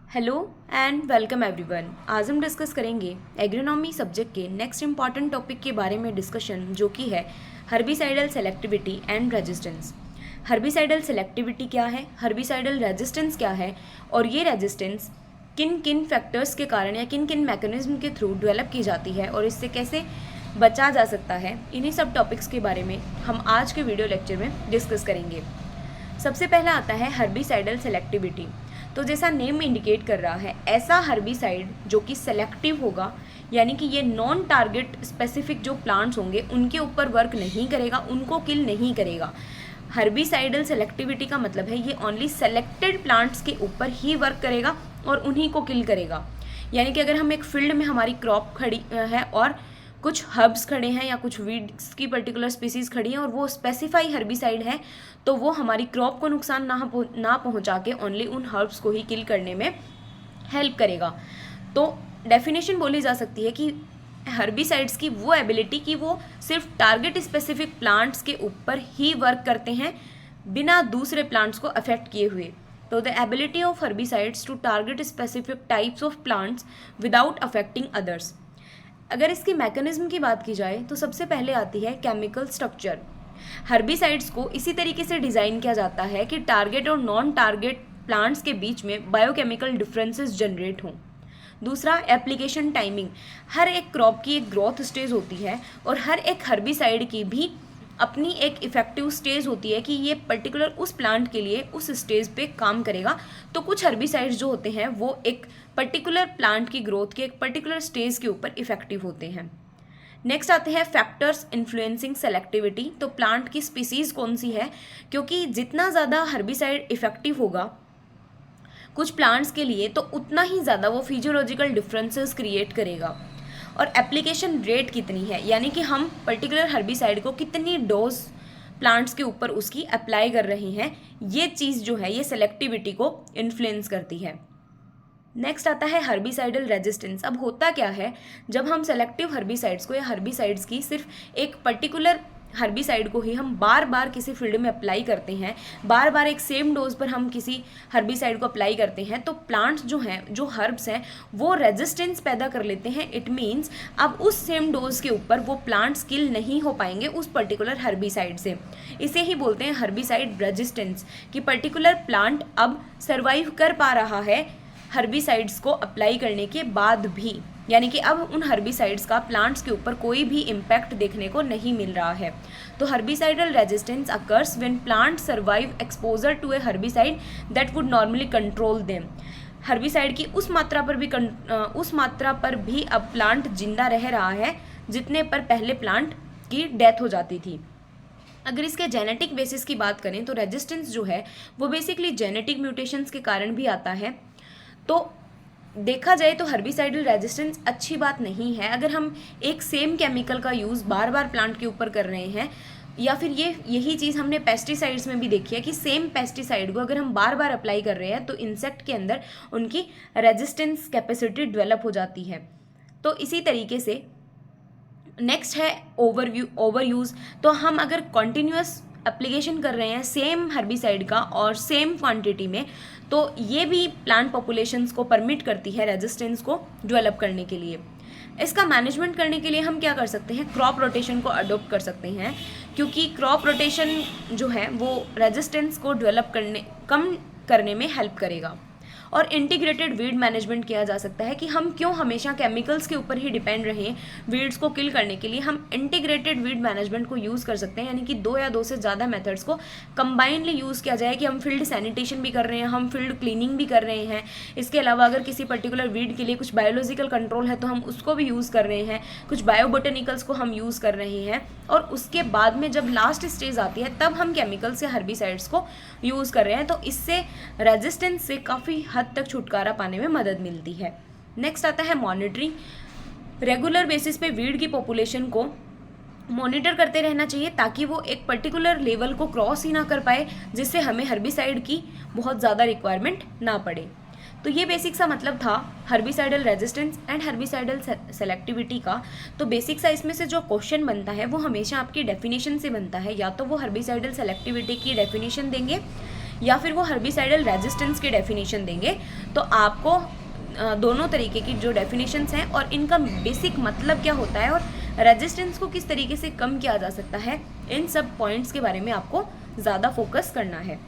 Hello and welcome everyone. आज हम discuss करेंगे एग्रोनॉमी सब्जेक्ट के नेक्स्ट इम्पॉर्टेंट टॉपिक के बारे में डिस्कशन, जो कि है हर्बिसाइडल सेलेक्टिविटी एंड रेजिस्टेंस। हर्बिसाइडल सेलेक्टिविटी क्या है, हर्बिसाइडल रेजिस्टेंस क्या है, और ये रेजिस्टेंस किन किन फैक्टर्स के कारण या किन किन मैकेनिज्म के थ्रू डेवलप की जाती है और इससे कैसे बचा जा सकता है, इन्हीं सब टॉपिक्स के बारे में हम आज के वीडियो लेक्चर में डिस्कस करेंगे। सबसे पहला आता है हर्बिसाइडल सेलेक्टिविटी। तो जैसा नेम इंडिकेट कर रहा है, ऐसा हर्बिसाइड जो कि सेलेक्टिव होगा, यानी कि ये नॉन टारगेट स्पेसिफिक जो प्लांट्स होंगे उनके ऊपर वर्क नहीं करेगा, उनको किल नहीं करेगा। हर्बिसाइडल सेलेक्टिविटी का मतलब है ये ओनली सेलेक्टेड प्लांट्स के ऊपर ही वर्क करेगा और उन्हीं को किल करेगा। यानी कि अगर हम एक फील्ड में हमारी क्रॉप खड़ी है और कुछ हर्ब्स खड़े हैं या कुछ वीड्स की पर्टिकुलर स्पीसीज खड़ी हैं और वो स्पेसिफाई हर्बिसाइड है, तो वो हमारी क्रॉप को नुकसान ना पहुंचा के ओनली उन हर्ब्स को ही किल करने में हेल्प करेगा। तो डेफिनेशन बोली जा सकती है कि हर्बिसाइड्स की वो एबिलिटी कि वो सिर्फ टारगेट स्पेसिफिक प्लांट्स के ऊपर ही वर्क करते हैं बिना दूसरे प्लांट्स को अफेक्ट किए हुए। तो the ability of herbicides to target specific types of plants without affecting others. अगर इसकी मैकेनिज्म की बात की जाए तो सबसे पहले आती है केमिकल स्ट्रक्चर। हर्बिसाइड्स को इसी तरीके से डिज़ाइन किया जाता है कि टारगेट और नॉन टारगेट प्लांट्स के बीच में बायोकेमिकल डिफरेंसेस जनरेट हों। दूसरा, एप्लीकेशन टाइमिंग। हर एक क्रॉप की एक ग्रोथ स्टेज होती है और हर एक हर्बिसाइड की भी अपनी एक इफेक्टिव स्टेज होती है कि ये पर्टिकुलर उस प्लांट के लिए उस स्टेज पे काम करेगा। तो कुछ हर्बिसाइड्स जो होते हैं वो एक पर्टिकुलर प्लांट की ग्रोथ के एक पर्टिकुलर स्टेज के ऊपर इफेक्टिव होते हैं। नेक्स्ट आते हैं फैक्टर्स इन्फ्लुएंसिंग सेलेक्टिविटी। तो प्लांट की स्पीसीज कौन सी है, क्योंकि जितना ज़्यादा हर्बिसाइड इफेक्टिव होगा कुछ प्लांट्स के लिए तो उतना ही ज़्यादा वो फिजियोलॉजिकल डिफरेंसेस क्रिएट करेगा। और एप्लीकेशन रेट कितनी है, यानी कि हम पर्टिकुलर हर्बिसाइड को कितनी डोज प्लांट्स के ऊपर उसकी अप्लाई कर रहे हैं, ये चीज़ जो है ये सेलेक्टिविटी को इन्फ्लुएंस करती है। नेक्स्ट आता है हर्बिसाइडल रेजिस्टेंस। अब होता क्या है, जब हम सेलेक्टिव हर्बिसाइड्स को या हर्बिसाइड्स की सिर्फ एक पर्टिकुलर हर्बिसाइड को ही हम बार बार किसी फील्ड में अप्लाई करते हैं, बार बार एक सेम डोज पर हम किसी हर्बिसाइड को अप्लाई करते हैं, तो प्लांट्स जो हैं, जो हर्ब्स हैं, वो रेजिस्टेंस पैदा कर लेते हैं। इट मीन्स अब उस सेम डोज के ऊपर वो प्लांट्स किल नहीं हो पाएंगे उस पर्टिकुलर हर्बिसाइड से। इसे ही बोलते हैं हर्बिसाइड रेजिस्टेंस, कि पर्टिकुलर प्लांट अब सर्वाइव कर पा रहा है हर्बिसाइड्स को अप्लाई करने के बाद भी, यानी कि अब उन हर्बिसाइड्स का प्लांट्स के ऊपर कोई भी इम्पैक्ट देखने को नहीं मिल रहा है। तो herbicidal resistance occurs when plant survive exposure to a herbicide that would normally control them. Herbicide की उस मात्रा पर भी अब प्लांट जिंदा रह रहा है जितने पर पहले प्लांट की डेथ हो जाती थी। अगर इसके जेनेटिक बेसिस की बात करें तो रेजिस्टेंस जो है वो बेसिकली जेनेटिक म्यूटेशंस के कारण भी आता है। तो देखा जाए तो हर्बिसाइडल रेजिस्टेंस अच्छी बात नहीं है। अगर हम एक सेम केमिकल का यूज़ बार बार प्लांट के ऊपर कर रहे हैं, या फिर यही चीज़ हमने पेस्टिसाइड्स में भी देखी है कि सेम पेस्टिसाइड को अगर हम बार बार अप्लाई कर रहे हैं तो इंसेक्ट के अंदर उनकी रेजिस्टेंस कैपेसिटी डेवलप हो जाती है। तो इसी तरीके से नेक्स्ट है ओवर यूज़। तो हम अगर कॉन्टीन्यूअस एप्लीकेशन कर रहे हैं सेम हर्बिसाइड का और सेम क्वांटिटी में, तो ये भी प्लांट पॉपुलेशंस को परमिट करती है रेजिस्टेंस को डेवलप करने के लिए। इसका मैनेजमेंट करने के लिए हम क्या कर सकते हैं, क्रॉप रोटेशन को अडॉप्ट कर सकते हैं, क्योंकि क्रॉप रोटेशन जो है वो रेजिस्टेंस को कम करने में हेल्प करेगा। और इंटीग्रेटेड वीड मैनेजमेंट किया जा सकता है कि हम क्यों हमेशा केमिकल्स के ऊपर ही डिपेंड रहें वीड्स को किल करने के लिए। हम इंटीग्रेटेड वीड मैनेजमेंट को यूज़ कर सकते हैं, यानी कि दो या दो से ज़्यादा मेथड्स को कंबाइनली यूज़ किया जाए कि हम फील्ड सैनिटेशन भी कर रहे हैं, हम फील्ड क्लीनिंग भी कर रहे हैं। इसके अलावा अगर किसी पर्टिकुलर वीड के लिए कुछ बायोलॉजिकल कंट्रोल है तो हम उसको भी यूज़ कर रहे हैं, कुछ बायोबोटेनिकल्स को हम यूज़ कर रहे हैं, और उसके बाद में जब लास्ट स्टेज आती है तब हम केमिकल्स या हर्बिसाइड्स को यूज़ कर रहे हैं। तो इससे रेजिस्टेंस से काफ़ी हद तक छुटकारा पाने में मदद मिलती है। नेक्स्ट आता है मॉनिटरिंग। रेगुलर बेसिस पे वीड की पॉपुलेशन को मॉनिटर करते रहना चाहिए ताकि वो एक पर्टिकुलर लेवल को क्रॉस ही ना कर पाए, जिससे हमें हर्बिसाइड की बहुत ज़्यादा रिक्वायरमेंट ना पड़े। तो ये बेसिक सा मतलब था हर्बिसाइडल रेजिस्टेंस एंड हर्बिसाइडल सेलेक्टिविटी का। तो बेसिक सा इसमें से जो क्वेश्चन बनता है वो हमेशा आपकी डेफिनेशन से बनता है। या तो वो हर्बिसाइडल सेलेक्टिविटी की डेफिनेशन देंगे या फिर वो हर्बिसाइडल रेजिस्टेंस की डेफिनेशन देंगे। तो आपको दोनों तरीके की जो डेफिनेशंस हैं और इनका बेसिक मतलब क्या होता है और रेजिस्टेंस को किस तरीके से कम किया जा सकता है, इन सब पॉइंट्स के बारे में आपको ज़्यादा फोकस करना है।